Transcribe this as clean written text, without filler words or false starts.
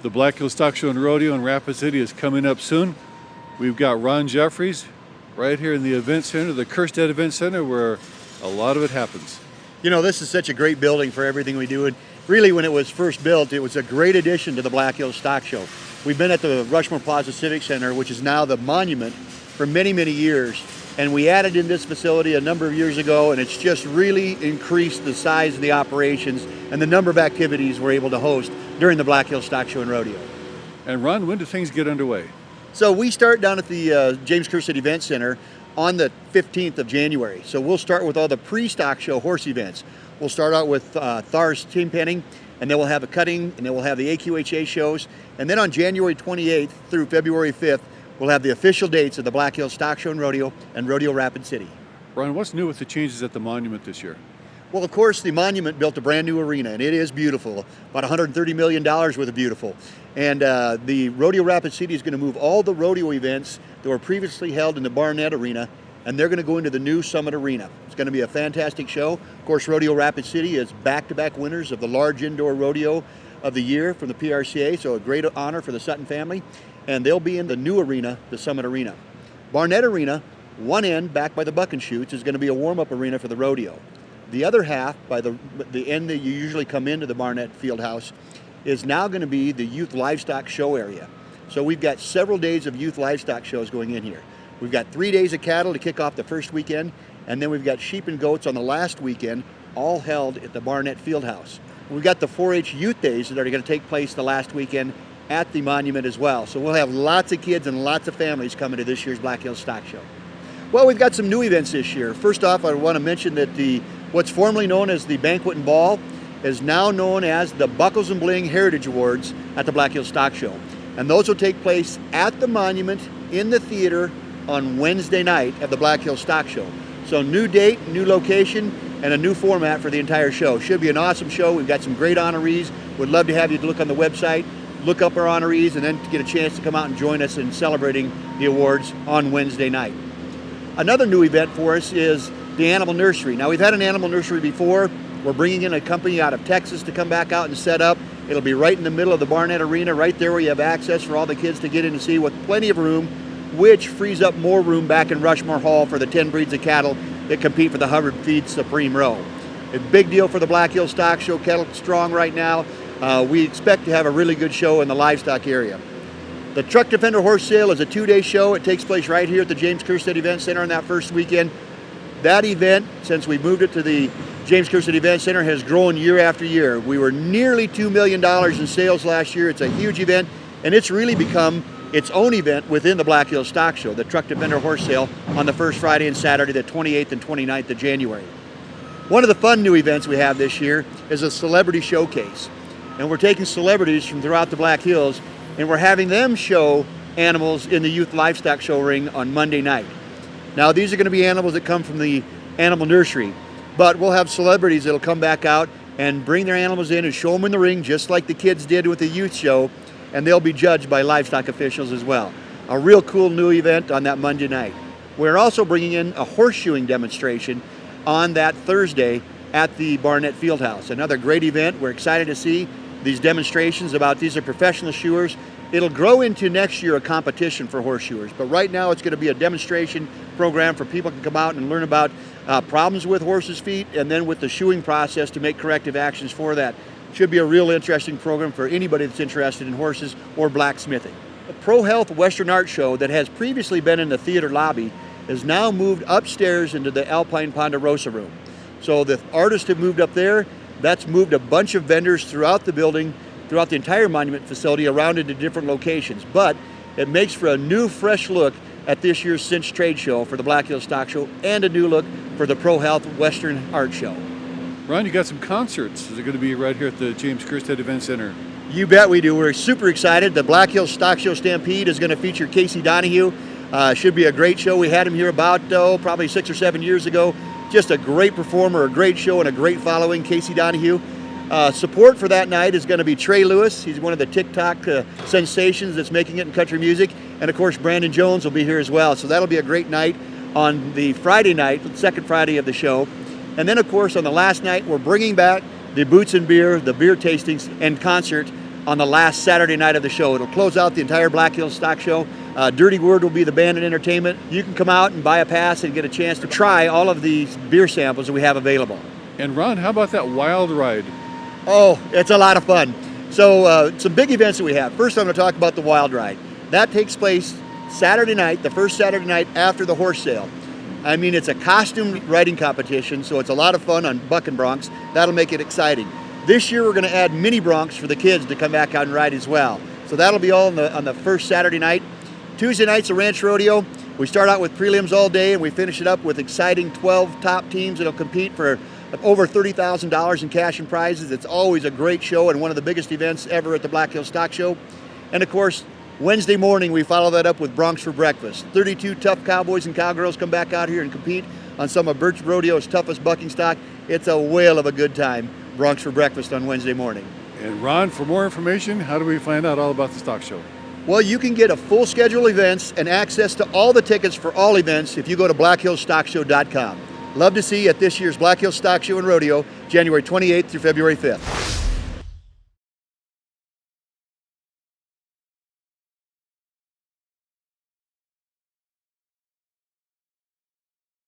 The Black Hills Stock Show and Rodeo in Rapid City is coming up soon. We've got Ron Jeffries right here in the event center, the Kjerstad Event Center, where a lot of it happens. You know, this is such a great building for everything we do. And really, when it was first built, it was a great addition to the Black Hills Stock Show. We've been at the Rushmore Plaza Civic Center, which is now the monument, for many, many years. And we added in this facility a number of years ago, and it's just really increased the size of the operations and the number of activities we're able to host during the Black Hills Stock Show and Rodeo. And Ron, when do things get underway? So we start down at the James Kjerstad Event Center on the 15th of January. So we'll start with all the pre-stock show horse events. We'll start out with Thar's team penning, and then we'll have a cutting, and then we'll have the AQHA shows. And then on January 28th through February 5th, we'll have the official dates of the Black Hills Stock Show and Rodeo Rapid City. Ron, what's new with the changes at the monument this year? Well, of course, the monument built a brand new arena, and it is beautiful, about $130 million worth of beautiful. And the Rodeo Rapid City is going to move all the rodeo events that were previously held in the Barnett Arena, and they're going to go into the new Summit Arena. It's going to be a fantastic show. Of course, Rodeo Rapid City is back-to-back winners of the large indoor rodeo of the year from the PRCA, so a great honor for the Sutton family. And they'll be in the new arena, the Summit Arena. Barnett Arena, one end back by the Buck and Shoots, is going to be a warm-up arena for the rodeo. The other half, by the end that you usually come into the Barnett Fieldhouse, is now going to be the youth livestock show area. So we've got several days of youth livestock shows going in here. We've got 3 days of cattle to kick off the first weekend, and then we've got sheep and goats on the last weekend, all held at the Barnett Fieldhouse. We've got the 4-H youth days that are going to take place the last weekend at the monument as well. So we'll have lots of kids and lots of families coming to this year's Black Hills Stock Show. Well, we've got some new events this year. First off, I want to mention that what's formerly known as the Banquet and Ball is now known as the Buckles and Bling Heritage Awards at the Black Hills Stock Show. And those will take place at the monument in the theater on Wednesday night at the Black Hills Stock Show. So new date, new location, and a new format for the entire show. Should be an awesome show. We've got some great honorees. Would love to have you look on the website, look up our honorees, and then get a chance to come out and join us in celebrating the awards on Wednesday night. Another new event for us is the Animal Nursery. Now, we've had an Animal Nursery before. We're bringing in a company out of Texas to come back out and set up. It'll be right in the middle of the Barnett Arena, right there where you have access for all the kids to get in and see, with plenty of room, which frees up more room back in Rushmore Hall for the 10 breeds of cattle that compete for the Hubbard Feed Supreme Row. A big deal for the Black Hills Stock Show. Cattle strong right now. We expect to have a really good show in the livestock area. The Truck Defender Horse Sale is a 2-day show. It takes place right here at the James Kjerstad Event Center on that first weekend. That event, since we moved it to the James Kjerstad Event Center, has grown year after year. We were nearly $2 million in sales last year. It's a huge event, and it's really become its own event within the Black Hills Stock Show, the Truck Defender Horse Sale on the first Friday and Saturday, the 28th and 29th of January. One of the fun new events we have this year is a celebrity showcase. And we're taking celebrities from throughout the Black Hills, and we're having them show animals in the youth livestock show ring on Monday night. Now, these are going to be animals that come from the Animal Nursery, but we'll have celebrities that'll come back out and bring their animals in and show them in the ring, just like the kids did with the youth show, and they'll be judged by livestock officials as well. A real cool new event on that Monday night. We're also bringing in a horseshoeing demonstration on that Thursday at the Barnett Fieldhouse. Another great event. We're excited to see these demonstrations these are professional shoers. It'll grow into next year a competition for horseshoers, but right now it's going to be a demonstration program for people to come out and learn about problems with horses' feet, and then with the shoeing process to make corrective actions for that. Should be a real interesting program for anybody that's interested in horses or blacksmithing. The Pro Health Western Art Show that has previously been in the theater lobby is now moved upstairs into the Alpine Ponderosa room. So the artists have moved up there. That's moved a bunch of vendors throughout the building, throughout the entire monument facility, around into different locations. But it makes for a new, fresh look at this year's Cinch Trade Show for the Black Hills Stock Show, and a new look for the Pro Health Western Art Show. Ron, you got some concerts. Is it going to be right here at the James Kjerstad Event Center? You bet we do. We're super excited. The Black Hills Stock Show Stampede is going to feature Casey Donahue. Should be a great show. We had him here about, probably 6 or 7 years ago. Just a great performer, a great show, and a great following, Casey Donahue. Support for that night is going to be Trey Lewis. He's one of the TikTok sensations that's making it in country music. And of course, Brandon Jones will be here as well. So that'll be a great night on the Friday night, the second Friday of the show. And then of course, on the last night, we're bringing back the Boots and Beer, the beer tastings and concert on the last Saturday night of the show. It'll close out the entire Black Hills Stock Show. Dirty Word will be the band and entertainment. You can come out and buy a pass and get a chance to try all of these beer samples that we have available. And Ron, how about that wild ride? Oh, it's a lot of fun. So some big events that we have. First, I'm going to talk about the Wild Ride. That takes place Saturday night, the first Saturday night after the horse sale. I mean, it's a costume riding competition, so it's a lot of fun on buck and broncs. That'll make it exciting. This year, we're going to add mini broncs for the kids to come back out and ride as well. So that'll be all on the first Saturday night. Tuesday night's a ranch rodeo. We start out with prelims all day, and we finish it up with exciting 12 top teams that'll compete for over $30,000 in cash and prizes. It's always a great show and one of the biggest events ever at the Black Hills Stock Show. And of course, Wednesday morning we follow that up with Broncs for Breakfast. 32 tough cowboys and cowgirls come back out here and compete on some of Birch Rodeo's toughest bucking stock. It's a whale of a good time. Broncs for Breakfast on Wednesday morning. And Ron, for more information, how do we find out all about the stock show? Well, you can get a full schedule of events and access to all the tickets for all events if you go to blackhillstockshow.com. Love to see you at this year's Black Hills Stock Show and Rodeo, January 28th through February 5th.